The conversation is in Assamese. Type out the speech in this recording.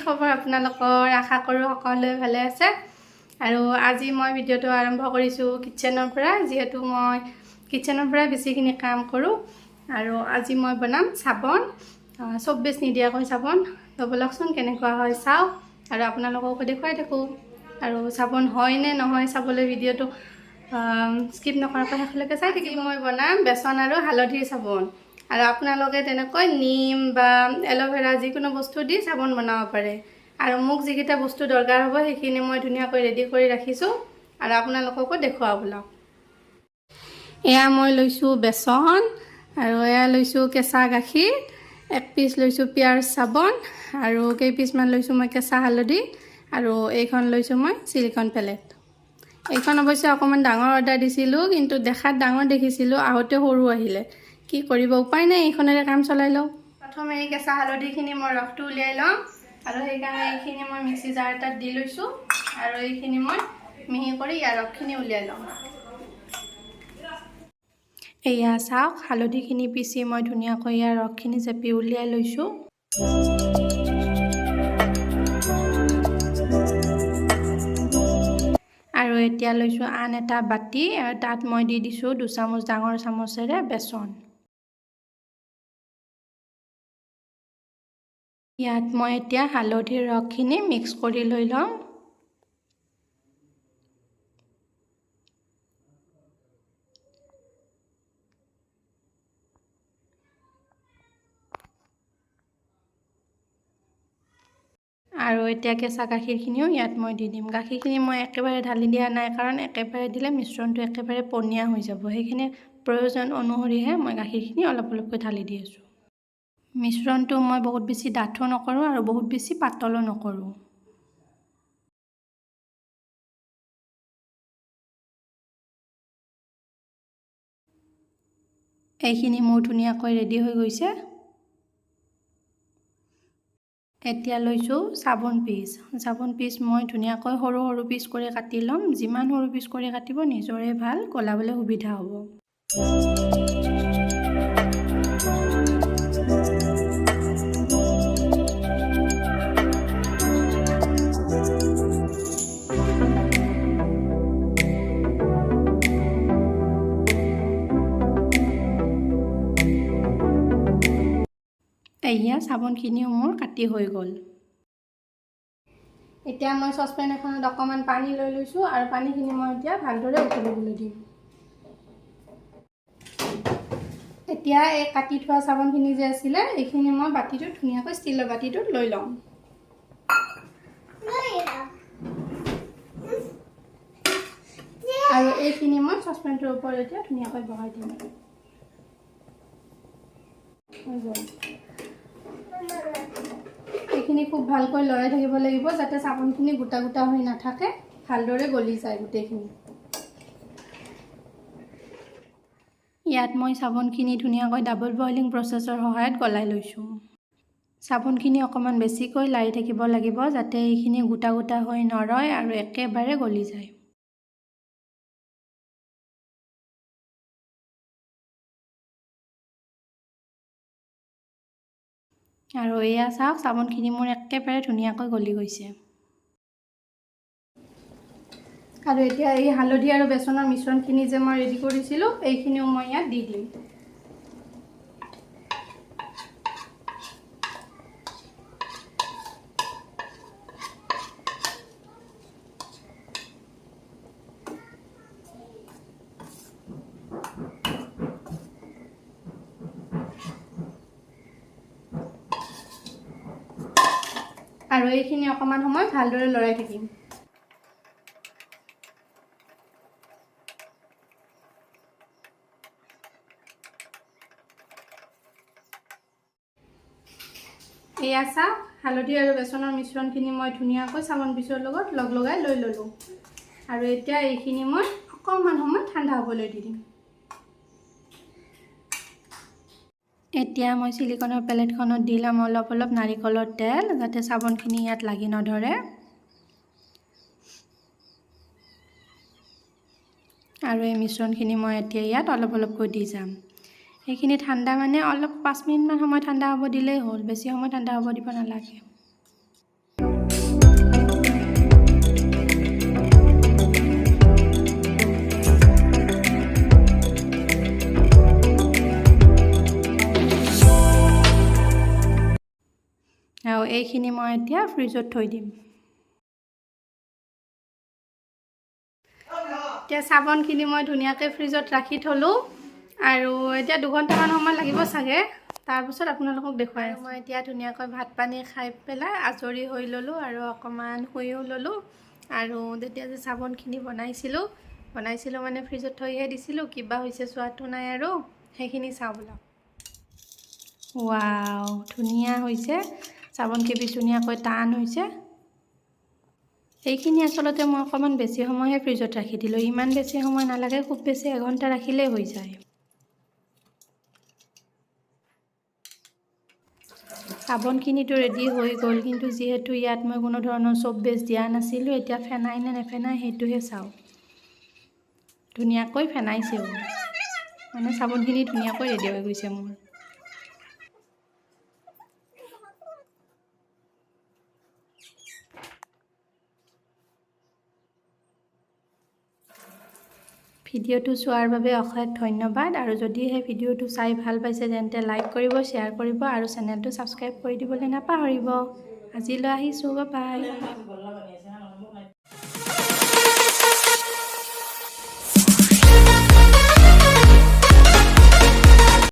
খবৰ আপোনালোকৰ আশা কৰোঁ সকলোৱে ভালে আছে আৰু আজি মই ভিডিঅ'টো আৰম্ভ কৰিছোঁ কিচেনৰ পৰা যেহেতু মই কিচেনৰ পৰা বেছিখিনি কাম কৰোঁ আৰু আজি মই বনাম চাবোন সব বেছ নিদিয়াকৈ চাবোন তো বলকচোন কেনেকুৱা হয় চাও আৰু আপোনালোকক দেখুৱাই থাকোঁ আৰু চাবোন হয় নে নহয় চাবলৈ ভিডিঅ'টো স্কিপ নকৰাকৈ শেষলৈকে চাই থাকিব মই বনাম বেচন আৰু হালধিৰ চাবোন আৰু আপোনালোকে তেনেকৈ নিম বা এল'ভেৰা যিকোনো বস্তু দি চাবোন বনাব পাৰে আৰু মোক যিকেইটা বস্তু দৰকাৰ হ'ব সেইখিনি মই ধুনীয়াকৈ ৰেডি কৰি ৰাখিছোঁ আৰু আপোনালোককো দেখুৱাও বলক এয়া মই লৈছোঁ বেচন আৰু এয়া লৈছোঁ কেঁচা গাখীৰ এক পিচ লৈছোঁ পিয়াজ চাবোন আৰু কেইপিচমান লৈছোঁ মই কেঁচা হালধি আৰু এইখন লৈছোঁ মই চিলিকন প্লেট এইখন অৱশ্যে অকণমান ডাঙৰ অৰ্ডাৰ দিছিলোঁ কিন্তু দেখাত ডাঙৰ দেখিছিলোঁ আহোঁতে সৰু আহিলে কি কৰিব উপায় নাই এইখনেৰে কাম চলাই লওঁ প্ৰথমে এই কেঁচা হালধিখিনি মই ৰসটো উলিয়াই লওঁ আৰু সেইকাৰণে এইখিনি মই মিক্সি জাৰ এটাত দি লৈছোঁ আৰু এইখিনি মই মিহি কৰি ইয়াৰ ৰসখিনি উলিয়াই লওঁ এয়া চাওক হালধিখিনি পিচি মই ধুনীয়াকৈ ইয়াৰ ৰসখিনি চেপি উলিয়াই লৈছোঁ আৰু এতিয়া লৈছোঁ আন এটা বাটি আৰু তাত মই দি দিছোঁ 2 চামুচ ডাঙৰ চামুচেৰে বেচন ইয়াত মই এতিয়া হালধিৰ ৰসখিনি মিক্স কৰি লৈ লওঁ আৰু এতিয়া কেঁচা গাখীৰখিনিও ইয়াত মই দি দিম গাখীৰখিনি মই একেবাৰে ঢালি দিয়া নাই কাৰণ একেবাৰে দিলে মিশ্ৰণটো একেবাৰে পনীয়া হৈ যাব সেইখিনি প্ৰয়োজন অনুসৰিহে মই গাখীৰখিনি অলপ অলপকৈ ঢালি দি আছোঁ মিশ্ৰণটো মই বহুত বেছি ডাঠো নকৰোঁ আৰু বহুত বেছি পাতলো নকৰোঁ এইখিনি মোৰ ধুনীয়াকৈ ৰেডি হৈ গৈছে এতিয়া লৈছোঁ চাবোন পিচ মই ধুনীয়াকৈ সৰু সৰু পিচ কৰি কাটি ল'ম যিমান সৰু পিচ কৰি কাটিব নিজৰে ভাল গলাবলৈ সুবিধা হ'ব এয়া চাবোনখিনিও মোৰ কাটি হৈ গ'ল এতিয়া মই চচপেন এখনত অকণমান পানী লৈ লৈছোঁ আৰু পানীখিনি মই এতিয়া ভালদৰে উতলিবলৈ দিম এতিয়া এই কাটি থোৱা চাবোনখিনি যে আছিলে এইখিনি মই বাতিটোত ধুনীয়াকৈ ষ্টিলৰ বাতিটোত লৈ ল'ম আৰু এইখিনি মই চচপেনটোৰ ওপৰত এতিয়া ধুনীয়াকৈ বহাই দিম এইখিনি খুব ভালকৈ লৰাই থাকিব লাগিব যাতে চাবোনখিনি গোটা গোটা হৈ নাথাকে ভালদৰে গলি যায় গোটেইখিনি ইয়াত মই চাবোনখিনি ধুনীয়াকৈ ডাবল বইলিং প্ৰচেছৰ সহায়ত গলাই লৈছোঁ চাবোনখিনি অকণমান বেছিকৈ লাৰি থাকিব লাগিব যাতে এইখিনি গোটা গোটা হৈ নৰয় আৰু একেবাৰে গলি যায় আৰু এয়া চাওক চাবোনখিনি মোৰ একেবাৰে ধুনীয়াকৈ গলি গৈছে আৰু এতিয়া এই হালধি আৰু বেচনৰ মিশ্ৰণখিনি যে মই ৰেডি কৰিছিলোঁ এইখিনিও মই ইয়াত দি দিম আৰু এইখিনি অকণমান সময় ভালদৰে লৰাই থাকিম এয়া চাওক হালধি আৰু বেচনৰ মিশ্ৰণখিনি মই ধুনীয়াকৈ চাবোন পিচৰ লগত লগাই লৈ ল'লোঁ আৰু এতিয়া এইখিনি মই অকণমান সময় ঠাণ্ডা হ'বলৈ দি দিম এতিয়া মই চিলিকনৰ প্লেটখনত দি ল'ম অলপ অলপ নাৰিকলৰ তেল যাতে চাবোনখিনি ইয়াত লাগি নধৰে আৰু এই মিশ্ৰণখিনি মই এতিয়া ইয়াত অলপ অলপকৈ দি যাম এইখিনি ঠাণ্ডা মানে অলপ 5 মিনিটমান সময় ঠাণ্ডা হ'ব দিলেই হ'ল বেছি সময় ঠাণ্ডা হ'ব দিব নালাগে এইখিনি মই এতিয়া ফ্ৰিজত থৈ দিম। এতিয়া চাবোনখিনি মই ধুনীয়াকৈ ফ্ৰিজত ৰাখি থলোঁ আৰু এতিয়া 2 ঘণ্টামান সময় লাগিব চাগে। তাৰপিছত আপোনালোকক দেখুৱাই আছোঁ। মই এতিয়া ধুনীয়াকৈ ভাত পানী খাই পেলাই আজৰি হৈ ল'লোঁ আৰু অকণমান শুইও ল'লোঁ। আৰু যেতিয়া যে চাবোনখিনি বনাইছিলোঁ মানে ফ্ৰিজত থৈহে দিছিলোঁ, কিবা হৈছে চোৱাটো নাই আৰু সেইখিনি চাওঁ বলক। ৱাও, ধুনীয়া হৈছে। চাবোন কেইপিচ ধুনীয়াকৈ টান হৈছে। এইখিনি আচলতে মই অকণমান বেছি সময়হে ফ্ৰিজত ৰাখি দিলোঁ। ইমান বেছি সময় নালাগে, খুব বেছি 1 ঘণ্টা ৰাখিলেই হৈ যায়। চাবোনখিনিতো ৰেডি হৈ গ'ল, কিন্তু যিহেতু ইয়াত মই কোনো ধৰণৰ চব বেছ দিয়া নাছিলোঁ, এতিয়া ফেনাই নে নেফেনাই সেইটোহে চাওঁ। ধুনীয়াকৈ ফেনাইছেও, মানে চাবোনখিনি ধুনীয়াকৈ ৰেডি হৈ গৈছে মোৰ। ভিডিঅ'টো চোৱাৰ বাবে অশেষ ধন্যবাদ। আৰু যদি সেই ভিডিঅ'টো চাই ভাল পাইছে তেন্তে লাইক কৰিব, শ্বেয়াৰ কৰিব আৰু চেনেলটো ছাবস্ক্ৰাইব কৰি দিবলৈ নাপাহৰিব। আজিলৈ আহিছোঁ, বাই বাই।